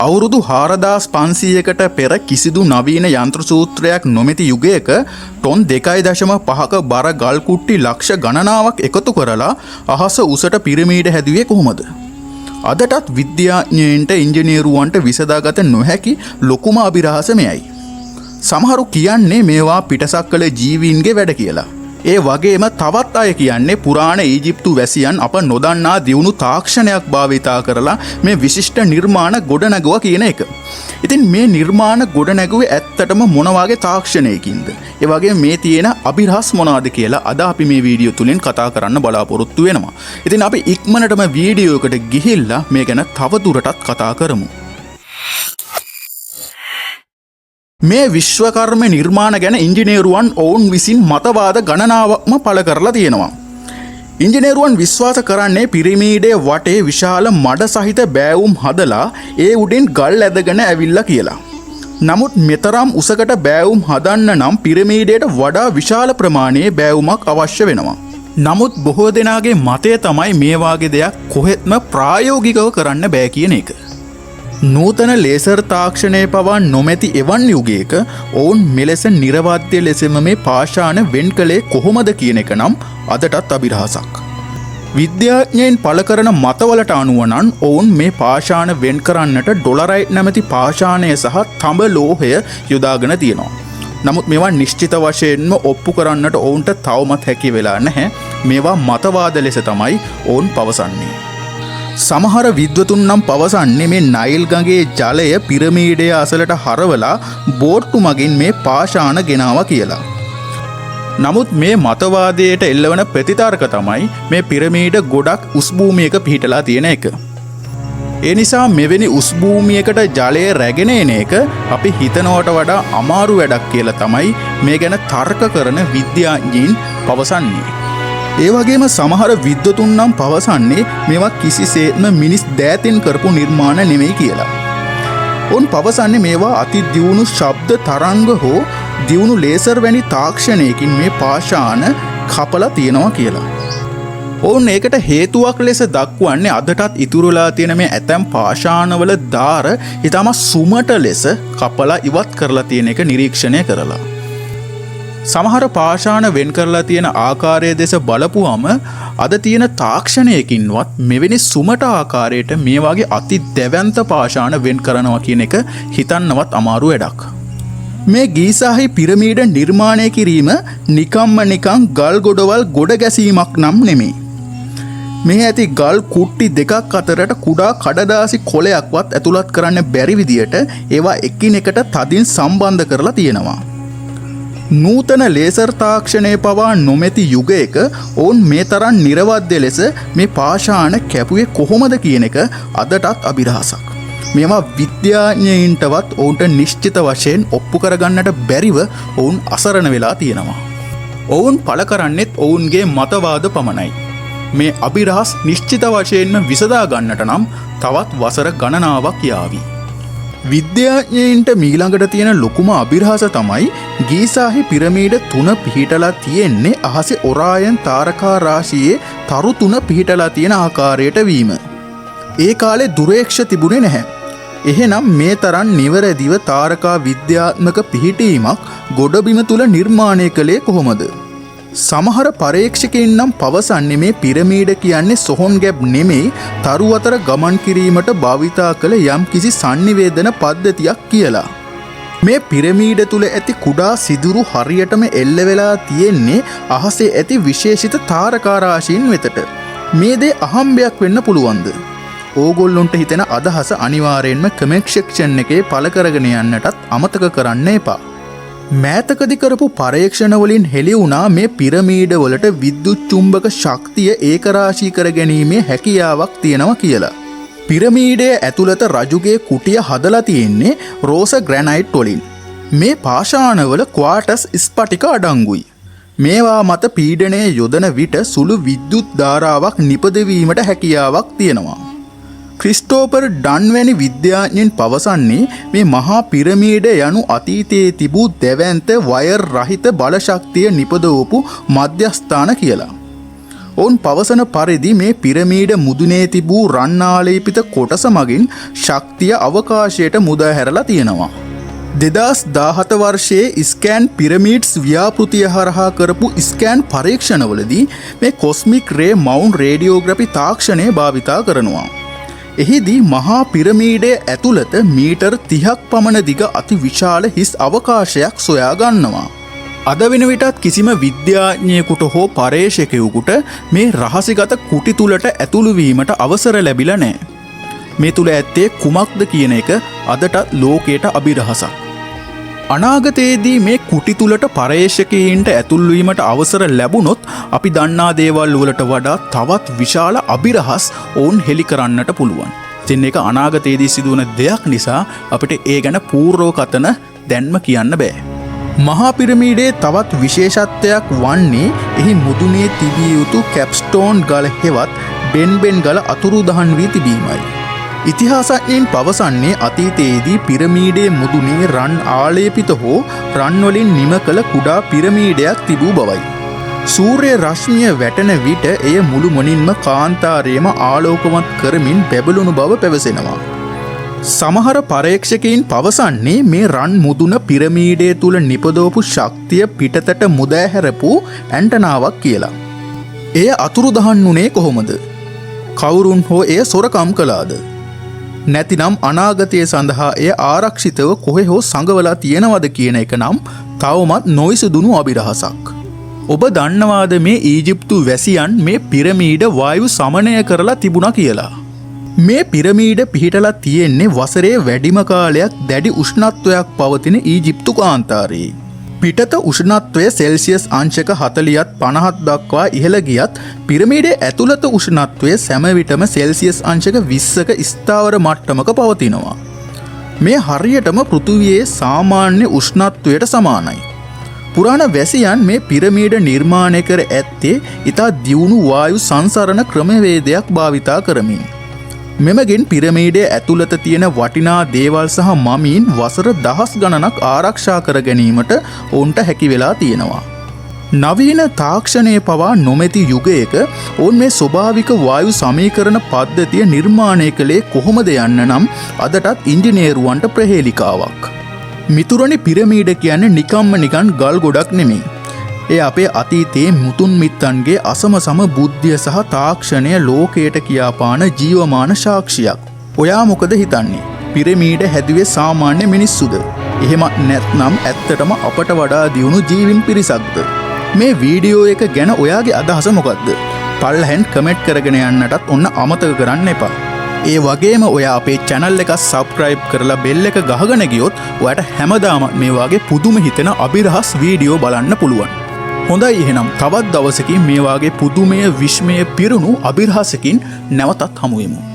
අවුරුදු 4500කට පෙර කිසිදු නවීන යන්ත්‍ර සූත්‍රයක් නොමැති යුගයක ටොන් 2.5ක බර ගල් කුට්ටි ලක්ෂ ගණනාවක් එකතු කරලා අහස උසට පිරමීඩ හැදුවේ කොහොමද? අදටත් විද්‍යාඥයන්ට ඉංජිනේරුවන්ට විසඳාගත නොහැකි ලොකුම අභිරහස මෙයයි. සමහරු කියන්නේ මේවා පිටසක්වල ජීවීන්ගේ වැඩ කියලා. ඒ වගේම තවත් අය කියන්නේ පුරාණ ඊජිප්තු වැසියන් අප නොදන්නා දියුණු තාක්ෂණයක් භාවිතා කරලා මේ විශිෂ්ට නිර්මාණ ගොඩනැගුවා කියන එක. ඉතින් මේ නිර්මාණ ගොඩනැගුවේ ඇත්තටම මොන වගේ තාක්ෂණයකින්ද? ඒ වගේම මේ තියෙන අභිරහස් මොනවාද කියලා අද අපි මේ වීඩියෝ තුලින් කතා කරන්න බලාපොරොත්තු වෙනවා. ඉතින් අපි ඉක්මනටම වීඩියෝ එකට ගිහිල්ලා මේ ගැන තව දුරටත් කතා කරමු. මේ විශ්වකර්ම නිර්මාණ ගැන ඉංජිනේරුවන් ඔවුන් විසින් මතවාද ගණනාවක්ම පළ කරලා තියෙනවා. ඉංජිනේරුවන් විශ්වාස කරන්නේ පිරමීඩයේ වටේ විශාල මඩ සහිත බෑවුම් හදලා ඒ උඩින් ගල් ඇදගෙන ඇවිල්ලා කියලා. නමුත් මෙතරම් උසකට බෑවුම් හදන්න නම් පිරමීඩයට වඩා විශාල ප්‍රමාණයේ බෑවුමක් අවශ්‍ය වෙනවා. නමුත් බොහෝ දෙනාගේ මතය තමයි මේ වාගේ දෙයක් කොහෙත්ම ප්‍රායෝගිකව කරන්න බෑ කියන එක. නූතන ලේසර් තාක්ෂණය පවා නොමැති එවන් යුගයක ඔවුන් මෙලෙස නිර්වාද්‍ය ලෙසම මේ පාෂාණ වෙන් කළේ කොහොමද කියන එක නම් අදටත් අභිරහසක්. විද්‍යාඥයන් පළ කරන මතවලට අනුව නම් ඔවුන් මේ පාෂාණ වෙන් කරන්නට ඩොලරයිට් නැමැති පාෂාණය සහ තඹ ලෝහය යොදාගෙන තියෙනවා. නමුත් මේවා නිශ්චිත වශයෙන්ම ඔප්පු කරන්නට ඔවුන්ට තවමත් හැකි වෙලා නැහැ. මේවා මතවාද ලෙස තමයි ඔවුන් පවසන්නේ. සමහර විද්වතුන් නම් පවසන්නේ මේ නයිල් ගඟේ ජලය පිරමීඩය අසලට හරවලා බෝට්ටු මගින් මේ පාෂාණ ගෙනාවා කියලා. නමුත් මේ මතවාදයට එල්ලවන ප්‍රතිතර්ක තමයි මේ පිරමීඩ ගොඩක් උස් භූමියක පිහිටලා තියෙන එක. ඒ නිසා මෙවැනි උස් භූමියකට ජලය රැගෙන එන එක අපි හිතනවට වඩා අමාරු වැඩක් කියලා තමයි මේ ගැන තර්ක කරන විද්‍යාඥයින් පවසන්නේ. ඒ වගේම සමහර විද්වතුන් නම් පවසන්නේ මේවා කිසිසේත්ම මිනිස් දෑතින් කරපු නිර්මාණ නෙමෙයි කියලා. ඔවුන් පවසන්නේ මේවා අති දියුණු ශබ්ද තරංග හෝ දියුණු ලේසර් වැනි තාක්ෂණයකින් මේ පාෂාණ කපලා තියෙනවා කියලා. ඔවුන් ඒකට හේතුවක් ලෙස දක්වන්නේ අදටත් ඉතුරුලා තියෙන මේ ඇතැම් පාෂාණවල දාර ඊටම සුමට ලෙස කපලා ඉවත් කරලා තියෙන එක නිරීක්ෂණය කරලා. සමහර පාෂාණ වෙන් කරලා තියෙන ආකාරය දෙස බලපුවම අද තියෙන තාක්ෂණයකින්වත් මෙවැනි සුමට ආකාරයට මේ වගේ අති දැවැන්ත පාෂාණ වෙන් කරනවා කියන එක හිතන්නවත් අමාරු වැඩක්. මේ ගීසාහි පිරමීඩ නිර්මාණය කිරීම නිකම්ම නිකං ගල් ගොඩවල් ගොඩ ගැසීමක් නම් නෙමෙයි. මේ ඇති ගල් කුට්ටි දෙකක් අතරට කුඩා කඩදාසි කොලයක්වත් ඇතුළත් කරන්න බැරි විදියට ඒවා එකිනෙකට තදින් සම්බන්ධ කරලා තියෙනවා. නූතන ලේසර් තාක්ෂණය පවා නොමැති යුගයක ඔවුන් මේ තරම් නිර්වාද්‍ය ලෙස මේ පාෂාණ කැපුවේ කොහොමද කියන එක අදටත් අභිරහසක්. මේවා විද්‍යාඥයින්ටවත් ඔවුන්ට නිශ්චිත වශයෙන් ඔප්පු කරගන්නට බැරිව ඔවුන් අසරණ වෙලා තියෙනවා. ඔවුන් පළ කරන්නේත් ඔවුන්ගේ මතවාද පමණයි. මේ අභිරහස් නිශ්චිත වශයෙන්ම විසඳා ගන්නට නම් තවත් වසර ගණනාවක් යාවි. විද්‍යාඥයින්ට මීළඟට තියෙන ලොකුම අභිරහස තමයි ගීසාහි පිරමීඩ 3 පිහිටලා තියෙන්නේ අහසේ ඔරායන් තාරකා රාශියේ තරු 3 පිහිටලා තියෙන ආකාරයට වීම. ඒ කාලේ දුරේක්ෂ තිබුණේ නැහැ. එහෙනම් මේ තරම් නිවැරදිව තාරකා විද්‍යාත්මක පිහිටීමක් ගොඩබිම තුල නිර්මාණය කළේ කොහොමද? සමහර පරීක්ෂකයින් නම් පවසන්නේ මේ පිරමීඩ කියන්නේ සොහොන් ගැබ් නෙමෙයි තරු අතර ගමන් කිරීමට භාවිතා කළ යම් කිසි sannivedana පද්ධතියක් කියලා. මේ පිරමීඩ තුල ඇති කුඩා සිදුරු හරියටම එල්ල වෙලා තියෙන්නේ අහසේ ඇති විශේෂිත තාරකා රාශීන් වෙතට. මේ දේ අහම්බයක් වෙන්න පුළුවන්ද? ඕගොල්ලොන්ට හිතෙන අදහස අනිවාර්යෙන්ම කමෙන්ට් සෙක්ෂන් එකේ පළ කරගෙන යන්නටත් අමතක කරන්න එපා. මෑතකදී කරපු පරීක්ෂණ වලින් හෙළි වුණා මේ පිරමීඩ වලට විද්‍යුත් චුම්බක ශක්තිය ඒකරාශී කර ගැනීමේ හැකියාවක් තියෙනවා කියලා. පිරමීඩයේ ඇතුළත රජුගේ කුටිය හදලා තියෙන්නේ රෝස ග්‍රැනයිට් වලින්. මේ පාෂාණවල ක්වාටස් ස්පටික අඩංගුයි. මේවා මත පීඩනය යොදන විට සුළු විද්‍යුත් ධාරාවක් නිපදවීමට හැකියාවක් තියෙනවා. ක්‍රිස්ටෝපර් ඩන් වැනි විද්‍යාඥයන් පවසන්නේ මේ මහා පිරමීඩ යනු අතීතයේ තිබූ දැවැන්ත වයර් රහිත බලශක්තිය නිපදවපු මධ්‍යස්ථාන කියලා. ඔවුන් පවසන පරිදි මේ පිරමීඩ මුදුනේ තිබූ රන් ආලේපිත කොටස මගින් ශක්තිය අවකාශයට මුදා හැරලා තියෙනවා. 2017 වර්ෂයේ ස්කෑන් පිරමීඩ්ස් ව්‍යාපෘතිය හරහා කරපු ස්කෑන් පරීක්ෂණවලදී මේ කොස්මික් රේ මවුන්ට් රේඩියෝග්‍රැෆි තාක්ෂණය භාවිතා කරනවා. එහිදී මහා පිරමීඩය ඇතුළත මීටර් 30ක් පමණ දිග අති විශාල හිස් අවකාශයක් සොයා ගන්නවා. අද වෙන විටත් කිසිම විද්‍යාඥයෙකුට හෝ පර්යේෂකයෙකුට මේ රහසිගත කුටි තුලට ඇතුළු වීමට අවසර ලැබිලා නැහැ. මේ තුල ඇත්තේ කුමක්ද කියන එක අදට ලෝකයට අභිරහසක්. අනාගතයේදී මේ කුටි තුලට පර්යේෂකයින්ට ඇතුල් වීමට අවසර ලැබුණොත් අපි දන්නා දේවල් වලට වඩා තවත් විශාල අභිරහස් ඔවුන් හෙළි කරන්නට පුළුවන්. ඉතින් ඒක අනාගතයේදී සිදුවන දෙයක් නිසා අපිට ඒ ගැන පූර්ව කතන දැන්ම කියන්න බෑ. මහා පිරමීඩයේ තවත් විශේෂත්වයක් වන්නේ එහි මුදුනේ තිබිය යුතු කැප්ස්ටෝන් ගල හෙවත් බෙන්බෙන් ගල අතුරුදහන් වී තිබීමයි. ඉතිහාසඥයින් පවසන්නේ අතීතයේදී පිරමීඩයේ මුදුනේ රන් ආලේපිත හෝ රන් වලින් නිම කළ කුඩා පිරමීඩයක් තිබූ බවයි. සූර්ය රශ්මිය වැටෙන විට එය මුළු මොනින්ම කාන්තාරයේම ආලෝකමත් කරමින් බැබළුණු බව පැවසෙනවා. සමහර පරීක්ෂකයින් පවසන්නේ මේ රන් මුදුන පිරමීඩය තුල නිපදවපු ශක්තිය පිටතට මුදා හැරපු ඇන්ටනාවක් කියලා. එය අතුරුදහන් වුණේ කොහොමද? කවුරුන් හෝ එය සොරකම් කළාද? නැතිනම් අනාගතය සඳහා එය ආරක්ෂිතව කොහේ හෝ සංගවලා තියෙනවද කියන එක නම් තවමත් නොවිසඳුණු අභිරහසක්. ඔබ දන්නවාද මේ ඊජිප්තු වැසියන් මේ පිරමීඩ වායු සමනය කරලා තිබුණා කියලා? මේ පිරමීඩ පිහිටලා තියෙන්නේ වසරේ වැඩිම කාලයක් දැඩි උෂ්ණත්වයක් පවතින ඊජිප්තු කාන්තාරයේ. පිටත උෂ්ණත්වය සෙල්සියස් අංශක 40ත් 50ත් දක්වා ඉහළ ගියත් පිරමීඩයේ ඇතුළත උෂ්ණත්වය සෑම විටම සෙල්සියස් අංශක 20ක ස්ථාවර මට්ටමක පවතිනවා. මේ හරියටම පෘථිවියේ සාමාන්‍ය උෂ්ණත්වයට සමානයි. පුරාණ වැසියන් මේ පිරමීඩ නිර්මාණය කර ඇත්තේ ඉතා දියුණු වායු සංසරණ ක්‍රමවේදයක් භාවිතා කරමින්. මෙමගින් පිරමීඩයේ ඇතුළත තියෙන වටිනා දේවල් සහ මමීන් වසර දහස් ගණනක් ආරක්ෂා කර ගැනීමට ඔවුන්ට හැකි වෙලා තියෙනවා. නවීන තාක්ෂණයේ පවා නොමැති යුගයක ඔවුන් මේ ස්වභාවික වායු සමීකරණ පද්ධතිය නිර්මාණය කළේ කොහොමද යන්න නම් අදටත් ඉංජිනේරුවන්ට ප්‍රහේලිකාවක්. මිතුරනි, පිරමීඩ කියන්නේ නිකන් ගල් ගොඩක් නෙමෙයි. ඒ අපේ අතීතයේ මුතුන් මිත්තන්ගේ අසමසම බුද්ධිය සහ තාක්ෂණය ලෝකයට කියාපාන ජීවමාන සාක්ෂියක්. ඔයා මොකද හිතන්නේ? පිරමීඩ හැදුවේ සාමාන්‍ය මිනිස්සුද? එහෙම නැත්නම් ඇත්තටම අපට වඩා දියුණු ජීවින් පිරිසක්ද? මේ වීඩියෝ එක ගැන ඔයාගේ අදහස මොකක්ද? පල්ලෙහෙන් කමෙන්ට් කරගෙන යන්නටත් ඔන්න අමතක කරන්න එපා. ඒ වගේම ඔයා අපේ channel එක subscribe කරලා bell එක ගහගෙන ගියොත් ඔයාට හැමදාම මේ වගේ පුදුම හිතෙන අභිරහස් වීඩියෝ බලන්න පුළුවන්. හොඳයි, එහෙනම් තවත් දවසකින් මේ වගේ පුදුමය විශ්මය පිරුණු අභිරහසකින් නැවතත් හමු වෙමු.